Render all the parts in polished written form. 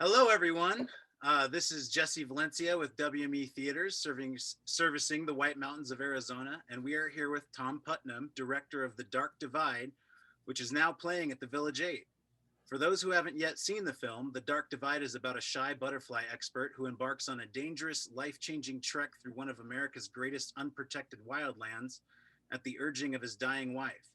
Hello, everyone. This is Jesse Valencia with WME Theaters, servicing the White Mountains of Arizona, and we are here with Tom Putnam, director of The Dark Divide, which is now playing at the Village 8. For those who haven't yet seen the film, The Dark Divide is about a shy butterfly expert who embarks on a dangerous, life-changing trek through one of America's greatest unprotected wildlands at the urging of his dying wife.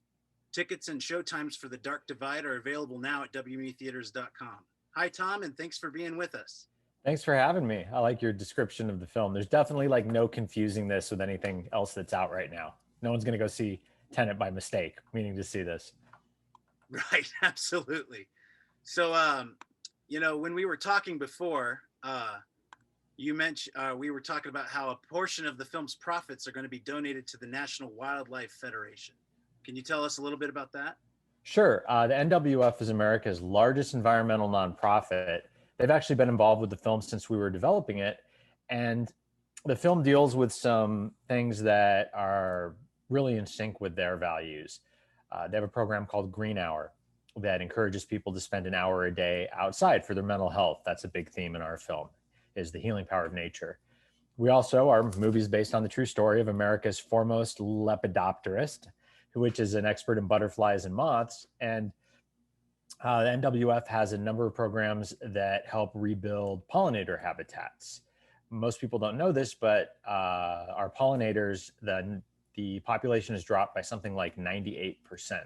Tickets and showtimes for The Dark Divide are available now at WMEtheaters.com. Hi, Tom, and thanks for being with us. Thanks for having me. I like your description of the film. There's definitely like no confusing this with anything else that's out right now. No one's going to go see Tenet by mistake, meaning to see this. Right, absolutely. So, when we were talking before, you mentioned we were talking about how a portion of the film's profits are going to be donated to the National Wildlife Federation. Can you tell us a little bit about that? Sure. The NWF is America's largest environmental nonprofit. They've actually been involved with the film since we were developing it. And the film deals with some things that are really in sync with their values. They have a program called Green Hour that encourages people to spend an hour a day outside for their mental health. That's a big theme in our film, is the healing power of nature. We also are movies based on the true story of America's foremost lepidopterist, which is an expert in butterflies and moths. And the NWF has a number of programs that help rebuild pollinator habitats. Most people don't know this, but our pollinators, the population has dropped by something like 98%.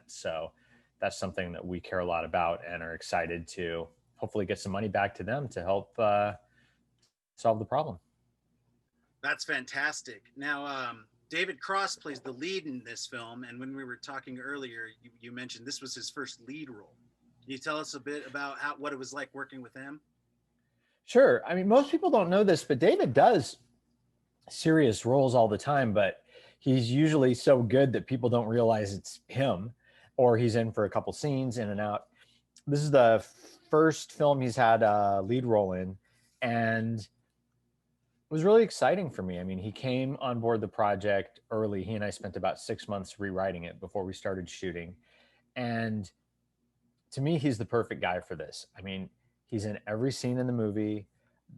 So that's something that we care a lot about and are excited to hopefully get some money back to them to help solve the problem. That's fantastic. Now, David Cross plays the lead in this film, and when we were talking earlier, you mentioned this was his first lead role. Can you tell us a bit about what it was like working with him? Sure. I mean, most people don't know this, but David does serious roles all the time, but he's usually so good that people don't realize it's him, or he's in for a couple scenes in and out. This is the first film he's had a lead role in, and it was really exciting for me. I mean, he came on board the project early. He and I spent about 6 months rewriting it before we started shooting. And to me, he's the perfect guy for this. I mean, he's in every scene in the movie.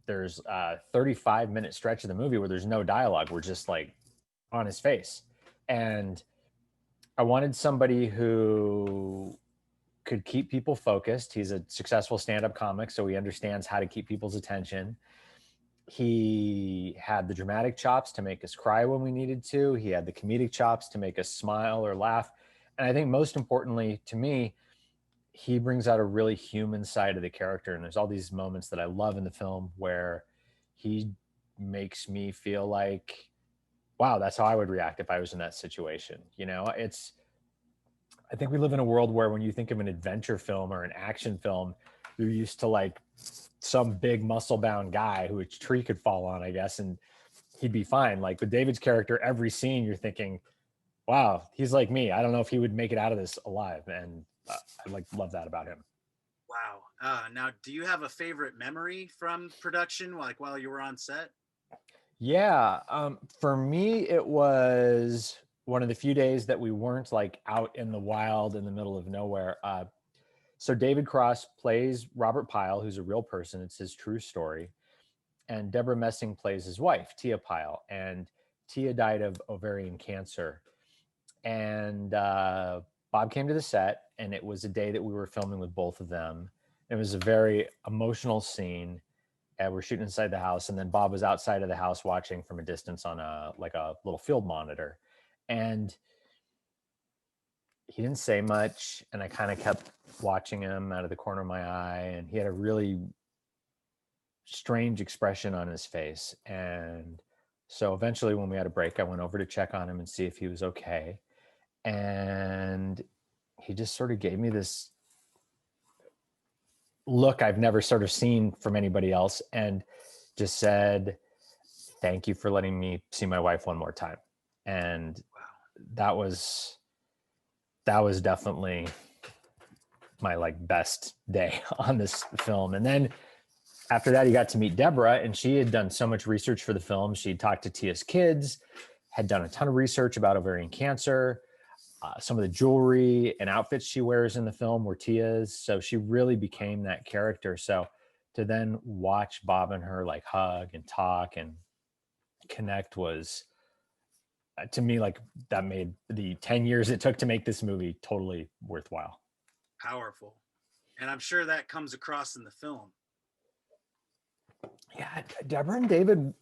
There's a 35-minute stretch of the movie where there's no dialogue. We're just like on his face. And I wanted somebody who could keep people focused. He's a successful stand-up comic, so he understands how to keep people's attention. He had the dramatic chops to make us cry when we needed to. He had the comedic chops to make us smile or laugh. And I think most importantly to me, he brings out a really human side of the character. And there's all these moments that I love in the film where he makes me feel like, wow, that's how I would react if I was in that situation. You know, I think we live in a world where when you think of an adventure film or an action film, you're used to like some big muscle bound guy who a tree could fall on, I guess, and he'd be fine. Like with David's character, every scene you're thinking, wow, he's like me. I don't know if he would make it out of this alive. And I love that about him. Wow. Now, do you have a favorite memory from production, like while you were on set? Yeah. For me, it was one of the few days that we weren't like out in the wild in the middle of nowhere. So David Cross plays Robert Pyle, who's a real person. It's his true story. And Debra Messing plays his wife, Thea Pyle. And Thea died of ovarian cancer. And Bob came to the set, and it was a day that we were filming with both of them. It was a very emotional scene. And we're shooting inside the house, and then Bob was outside of the house watching from a distance on a little field monitor. And he didn't say much, and I kind of kept watching him out of the corner of my eye, and he had a really strange expression on his face. And so eventually when we had a break, I went over to check on him and see if he was okay. And he just sort of gave me this look I've never sort of seen from anybody else, and just said, "Thank you for letting me see my wife one more time." And that was definitely my like best day on this film. And then after that, he got to meet Debra, and she had done so much research for the film. She talked to Tia's kids, had done a ton of research about ovarian cancer. Some of the jewelry and outfits she wears in the film were Tia's. So she really became that character. So to then watch Bob and her like hug and talk and connect was, to me, like that made the 10 years it took to make this movie totally worthwhile. Powerful. And I'm sure that comes across in the film. Yeah, Deborah and David,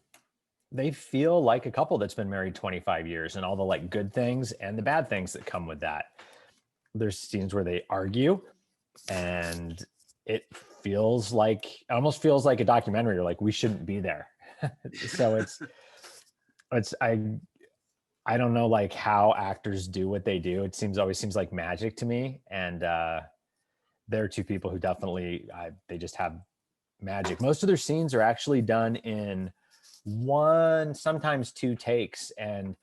they feel like a couple that's been married 25 years, and all the like good things and the bad things that come with that. There's scenes where they argue, and it almost feels like a documentary, or like we shouldn't be there. So I don't know like how actors do what they do. It always seems like magic to me. And they're two people who definitely, they just have magic. Most of their scenes are actually done in one, sometimes two takes. And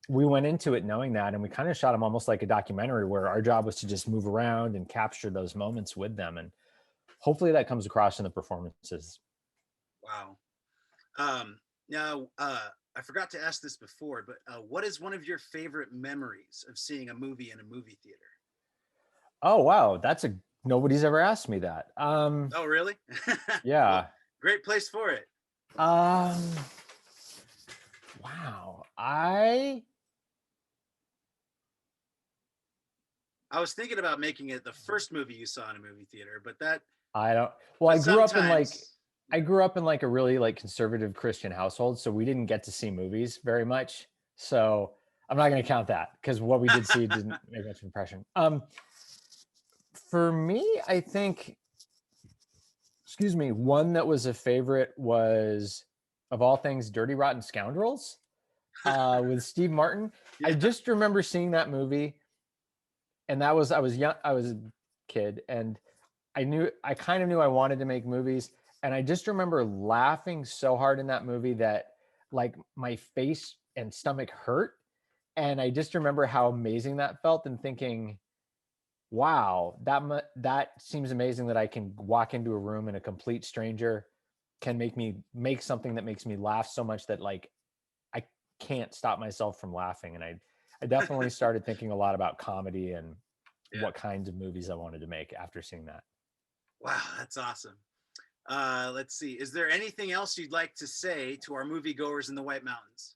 we went into it knowing that, and we kind of shot them almost like a documentary, where our job was to just move around and capture those moments with them. And hopefully that comes across in the performances. Wow. Now, I forgot to ask this before, but what is one of your favorite memories of seeing a movie in a movie theater? Oh, wow. Nobody's ever asked me that. Oh, really? Yeah. Well, great place for it. Wow. I was thinking about making it the first movie you saw in a movie theater, but I grew up in like a really like conservative Christian household, so we didn't get to see movies very much. So I'm not going to count that, because what we did see didn't make much impression. For me, I think, one that was a favorite was, of all things, Dirty Rotten Scoundrels with Steve Martin. Yeah. I just remember seeing that movie, and I was young, I was a kid, and I kind of knew I wanted to make movies. And I just remember laughing so hard in that movie that like my face and stomach hurt. And I just remember how amazing that felt, and thinking, wow, that seems amazing, that I can walk into a room and a complete stranger can make something that makes me laugh so much that like I can't stop myself from laughing. And I definitely started thinking a lot about comedy and what kinds of movies I wanted to make after seeing that. Wow, that's awesome. Let's see. Is there anything else you'd like to say to our moviegoers in the White Mountains?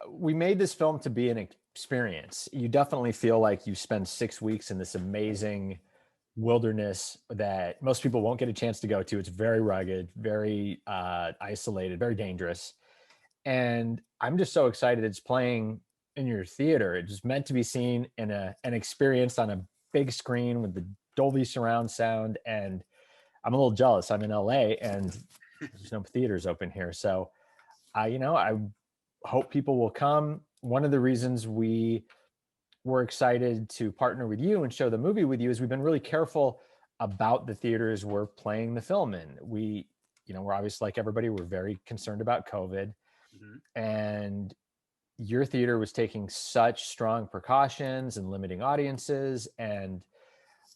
We made this film to be an experience. You definitely feel like you spend 6 weeks in this amazing wilderness that most people won't get a chance to go to. It's very rugged, very isolated, very dangerous. And I'm just so excited it's playing in your theater. It's just meant to be seen in an experienced on a big screen with the Dolby surround sound. And I'm a little jealous. I'm in LA and there's no theaters open here. So I hope people will come. One of the reasons we were excited to partner with you and show the movie with you is we've been really careful about the theaters we're playing the film in. We're obviously, like everybody, we're very concerned about COVID. Mm-hmm. And your theater was taking such strong precautions and limiting audiences, and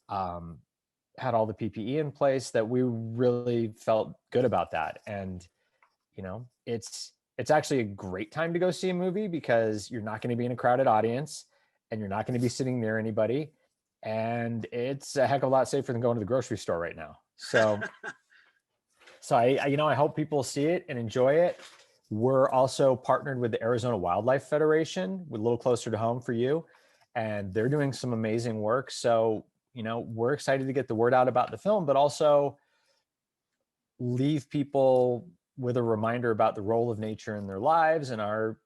had all the PPE in place, that we really felt good about that. And it's actually a great time to go see a movie, because you're not going to be in a crowded audience and you're not going to be sitting near anybody. And it's a heck of a lot safer than going to the grocery store right now. So, I hope people see it and enjoy it. We're also partnered with the Arizona Wildlife Federation, a little closer to home for you. And they're doing some amazing work. So, we're excited to get the word out about the film, but also leave people with a reminder about the role of nature in their lives and our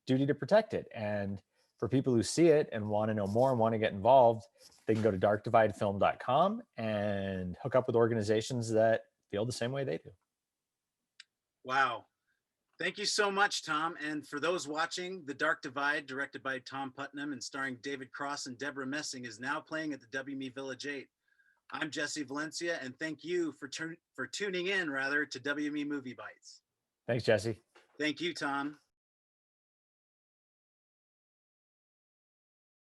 duty to protect it. And for people who see it and want to know more and want to get involved, they can go to darkdividefilm.com and hook up with organizations that feel the same way they do. Wow. Thank you so much, Tom. And for those watching, The Dark Divide, directed by Tom Putnam and starring David Cross and Debra Messing, is now playing at the WME Village 8. I'm Jesse Valencia, and thank you for tuning in to WME Movie Bites. Thanks, Jesse. Thank you, Tom.